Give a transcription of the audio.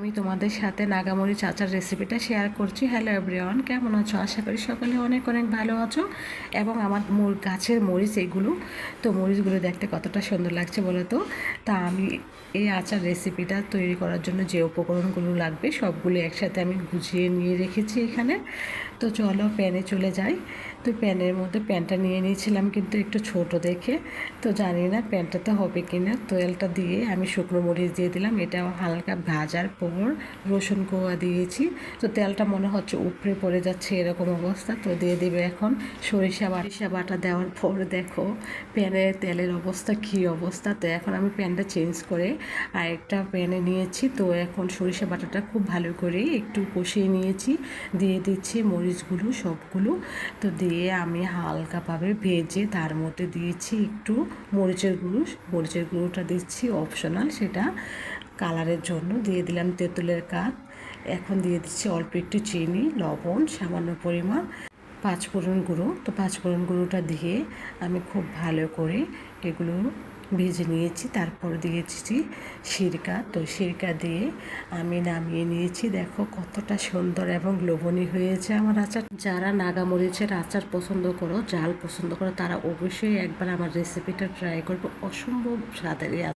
আমি তোমাদের সাথে নাগামরিচ আচার রেসিপিটা শেয়ার করছি। হ্যালো এভরিওয়ান, কেমন আছো? আশা করি সকলে অনেক অনেক ভালো আছো। এবং আমার গাছের মরিচ এগুলো, তো মরিচগুলো দেখতে কতটা সুন্দর লাগছে বলো তো। তা আমি এই আচার রেসিপিটা তৈরি করার জন্য যে উপকরণগুলো লাগবে সবগুলো একসাথে আমি গুছিয়ে নিয়ে রেখেছি এখানে। তো চলো প্যানে চলে যাই। তো প্যানের মধ্যে প্যানটা নিয়ে নিয়েছিলাম কিন্তু একটু ছোট দেখে, তো জানি না প্যানটাতে হবে কি না। তেলটা দিয়ে আমি শুকনো মরিচ দিয়ে দিলাম, এটা হালকা ভাজার পর রসুন কোয়া দিয়েছি। তো তেলটা মনে হচ্ছে উপরে পড়ে যাচ্ছে এরকম অবস্থা। তো দিয়ে দেবে এখন সরিষা বাটা দেওয়ার পর দেখো প্যানের তেলের অবস্থা কী অবস্থা। তো এখন আমি প্যানটা চেঞ্জ করে আরেকটা প্যানে নিয়েছি। তো এখন সরিষা বাটাটা খুব ভালো করে একটু কষিয়ে নিয়েছি, দিয়ে দিচ্ছি মরিচগুলো সবগুলো। তো দিয়ে আমি হালকাভাবে ভেজে তার মধ্যে দিয়েছি একটু মরিচের গুঁড়োটা দিচ্ছি অপশনাল, সেটা কালারের জন্য দিয়ে দিলাম তেঁতুলের কাঠ। এখন দিয়ে দিচ্ছি অল্প একটু চিনি, লবণ সামান্য পরিমাণ, পাঁচফোড়ন গুঁড়ো। তো পাঁচফোড়ন গুঁড়োটা দিয়ে আমি খুব ভালো করে এগুলো ভেজে নিয়েছি। তারপর দিয়েছি সিরকা। তো সিরকা দিয়ে আমি নামিয়ে নিয়েছি। দেখো কতটা সুন্দর এবং লোভনীয় হয়েছে আমার আচার। যারা নাগামরিচের আচার পছন্দ করো, ঝাল পছন্দ করো, তারা অবশ্যই একবার আমার রেসিপিটা ট্রাই করবে। অসম্ভব স্বাদের এই